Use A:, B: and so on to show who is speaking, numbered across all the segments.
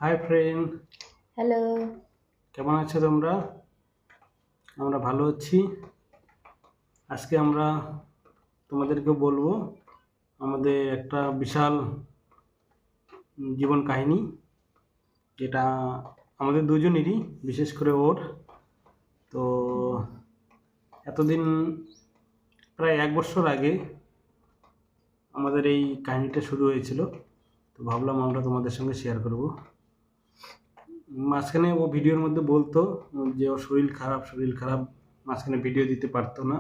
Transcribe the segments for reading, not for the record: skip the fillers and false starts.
A: Hi friend,
B: hello.
A: কেমন আছো তোমরা? আমরা ভালো আছি। আজকে আমরা তোমাদেরকে বলবো আমাদের একটা বিশাল জীবন কাহিনী, যেটা আমাদের দুজনেরই, বিশেষ করে ওর। তো এতদিন, প্রায় 1 বছর আগে আমাদের এই কাহিনীটা শুরু হয়েছিল। তো ভাবলাম আমরা তোমাদের সঙ্গে শেয়ার করব। মাঝখানে ও ভিডিওর মধ্যে বলতো যে ওর শরীর খারাপ, মাঝখানে ভিডিও দিতে পারতো না।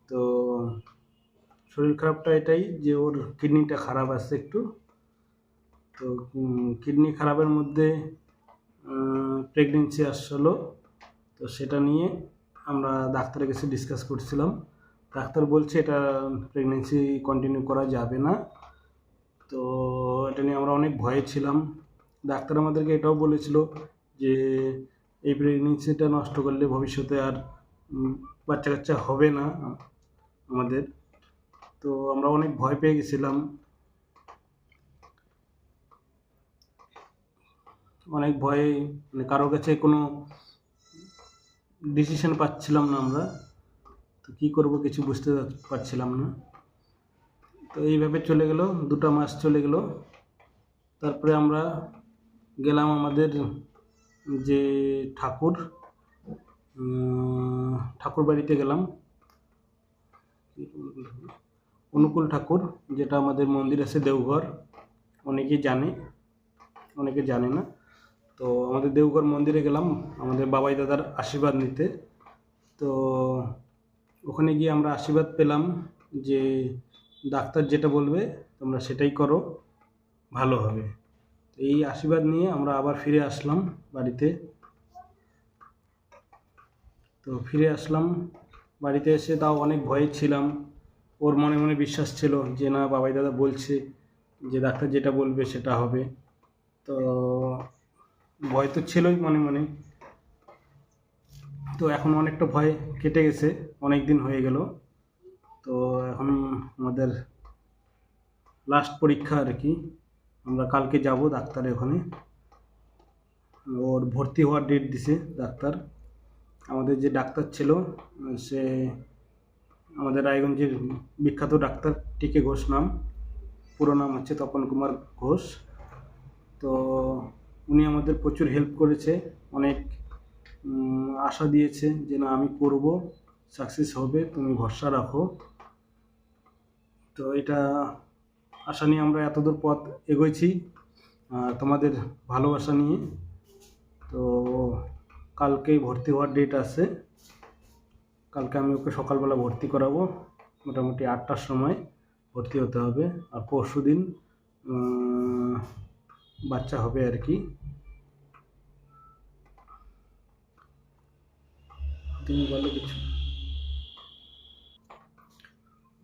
A: তো শরীর খারাপটা এটাই যে ওর কিডনিটা খারাপ আছে একটু। তো কিডনি খারাপের মধ্যে প্রেগনেন্সি আসছিলো। তো সেটা নিয়ে আমরা ডাক্তারের কাছে ডিসকাস করছিলাম। ডাক্তার বলছে এটা প্রেগনেন্সি কন্টিনিউ করা যাবে না। তো এটা নিয়ে আমরা অনেক ভয়ে ছিলাম। ডাক্তার আমাদেরকে এটাও বলেছিল যে এই প্রেগনেন্সিটা নষ্ট করলে ভবিষ্যতে আর বাচ্চা কাচ্চা হবে না আমাদের। তো আমরা অনেক ভয় পেয়ে গেছিলাম, অনেক ভয়ে, মানে কারোর কাছে কোনো ডিসিশন পাচ্ছিলাম না আমরা। তো কী করবো কিছু বুঝতে পারছিলাম না। তো এইভাবে চলে গেল, 2টা মাস চলে গেল। তারপরে আমরা গেলাম আমাদের যে ঠাকুর ঠাকুর বাড়িতে গেলাম, অনুকূল ঠাকুর, যেটা আমাদের মন্দির আছে দেওঘর। অনেকেই জানে, অনেকে জানে না। তো আমাদের দেওঘর মন্দিরে গেলাম আমাদের বাবাই দাদার আশীর্বাদ নিতে। তো ওখানে গিয়ে আমরা আশীর্বাদ পেলাম যে ডাক্তার যেটা বলবে তোমরা সেটাই করো, ভালো হবে। এই আশীর্বাদ নিয়ে আমরা আবার ফিরে আসলাম বাড়িতে। তো ফিরে আসলাম বাড়িতে এসে, তাও অনেক ভয়ে ছিলাম। ওর মনে মনে বিশ্বাস ছিল যে না, বাবাই দাদা বলছে যে ডাক্তার যেটা বলবে সেটা হবে। তো ভয় তো ছিলই মনে মনে। তো এখন অনেকটা ভয় কেটে গেছে, অনেক দিন হয়ে গেল। তো এখন আমাদের লাস্ট পরীক্ষা আর কি। আমরা কালকে যাব ডাক্তারের ওখানে। ওর ভর্তি হওয়ার ডেট দিছে ডাক্তার। আমাদের যে ডাক্তার ছিল সে আমাদের রায়গঞ্জের বিখ্যাত ডাক্তার, টিকে ঘোষ নাম, পুরো নাম হচ্ছে তপন কুমার ঘোষ। তো উনি আমাদের প্রচুর হেল্প করেছে, অনেক আশা দিয়েছে যে না আমি করব, সাকসেস হবে, তুমি ভরসা রাখো। তো এটা আশা নিয়ে আমরা এতদূর পথ এগোইছি তোমাদের ভালোবাসা নিয়ে। তো কালকেই ভর্তি হওয়ার ডেট আছে। কালকে আমি ওকে সকালবেলা ভর্তি করাবো, মোটামুটি 8টার সময় ভর্তি হতে হবে। আর পরশু দিন বাচ্চা হবে আর কি। তুমি বলো কিছু।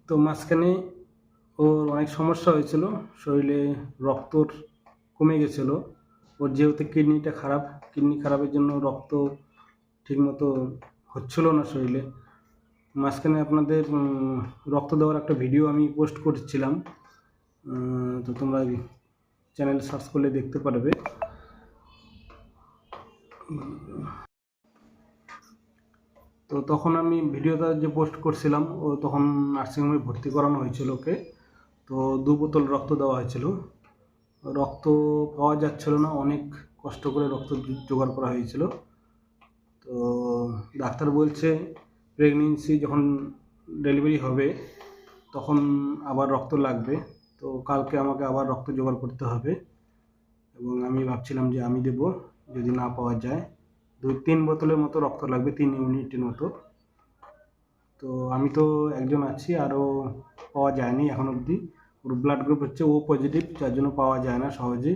A: তো মাঝখানে ওর অনেক সমস্যা হয়েছিল, শরীরে রক্তর কমে গেছিলো। ওর যেহেতু কিডনিটা খারাপ, কিডনি খারাপের জন্য রক্ত ঠিকমতো হচ্ছিল না শরীরে। মাঝখানে আপনাদের রক্ত দেওয়ার একটা ভিডিও আমি পোস্ট করছিলাম, তো তোমরা চ্যানেল সার্চ করলে দেখতে পারবে। তো তখন আমি ভিডিওটা যে পোস্ট করছিলাম, ও তখন নার্সিংহোমে ভর্তি করানো হয়েছিল ওকে। তো 2 বোতল রক্ত দেওয়া হয়েছিল। রক্ত পাওয়া যাচ্ছিল না, অনেক কষ্ট করে রক্ত জোগাড় করা হয়েছিল। তো ডাক্তার বলছে প্রেগনেন্সি যখন ডেলিভারি হবে তখন আবার রক্ত লাগবে। তো কালকে আমাকে আবার রক্ত জোগাড় করতে হবে, এবং আমি ভাবছিলাম যে আমি দেব যদি না পাওয়া যায়। 2-3 বোতলের মতো রক্ত লাগবে, 3 ইউনিটের মতো। তো আমি তো একজন আছি, আরও পাওয়া যায়নি এখন অবধি। ওর ব্লাড গ্রুপ হচ্ছে ও পজিটিভ, যার জন্য পাওয়া যায় না সহজে।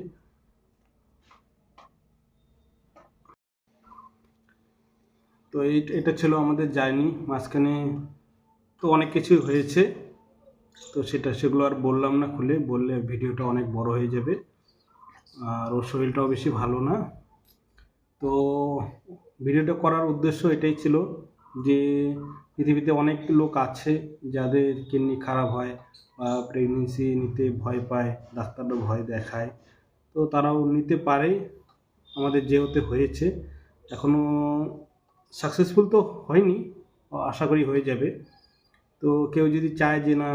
A: তো এটা ছিল আমাদের জার্নি। মাঝখানে তো অনেক কিছুই হয়েছে, তো সেগুলো আর বললাম না, খুলে বললে ভিডিওটা অনেক বড় হয়ে যাবে, আর ওর শরীরটাও বেশি ভালো না। তো ভিডিওটা করার উদ্দেশ্য এটাই ছিল যে পৃথিবীতে অনেক লোক আছে যাদের কিডনি খারাপ হয় বা প্রেগনেন্সি নিতে ভয় পায়, ডাক্তাররা ভয় দেখায়। তো তারাও নিতে পারে। আমাদের যেহেতু হয়েছে, এখনও সাকসেসফুল তো হয়নি, আশা করি হয়ে যাবে। তো কেউ যদি চায় যে না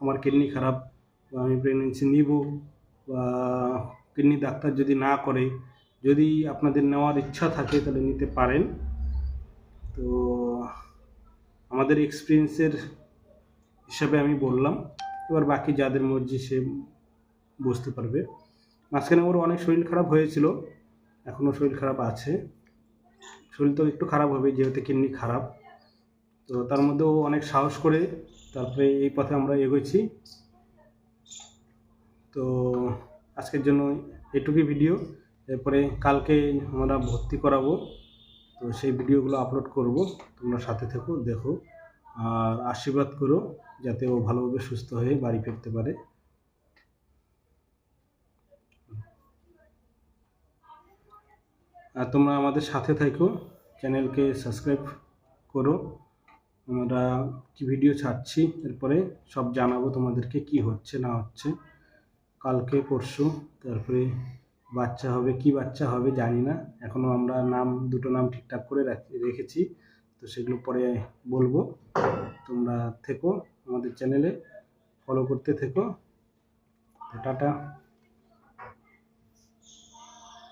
A: আমার কিডনি খারাপ বা আমি প্রেগনেন্সি নিব, বা কিডনি ডাক্তার যদি না করে, যদি আপনাদের নেওয়ার ইচ্ছা থাকে তাহলে নিতে পারেন। তো আমাদের এক্সপিরিয়েন্সের হিসাবে আমি বললাম, এবার বাকি যাদের মর্জি সে বুঝতে পারবে। মাঝখানে ওর অনেক শরীর খারাপ হয়েছিল, এখনও শরীর খারাপ আছে। শরীর তো একটু খারাপ হবে যেহেতু কিডনি খারাপ। তো তার মধ্যেও অনেক সাহস করে তারপরে এই পথে আমরা এগোচ্ছি। তো আজকের জন্য এটুকুই ভিডিও। এরপরে কালকে আমরা ভর্তি করাবো, তো সেই ভিডিওগুলো আপলোড করব। তোমরা সাথে থেকো, দেখো আর আশীর্বাদ করো যাতে ও ভালোভাবে সুস্থ হয়ে বাড়ি ফিরতে পারে। আর তোমরা আমাদের সাথে থাকো, চ্যানেলকে সাবস্ক্রাইব করো। আমরা কি ভিডিও ছাড়ছি এরপরে সব জানাবো তোমাদেরকে, কি হচ্ছে না হচ্ছে। কালকে পরশু তারপরে বাচ্চা হবে, কি বাচ্চা হবে জানি না, এখনও আমরা দুটো নাম ঠিকঠাক করে রেখেছি। তো সেগুলো পরে বলবো। তোমরা থেকো আমাদের চ্যানেলে, ফলো করতে থেকো। টাটা।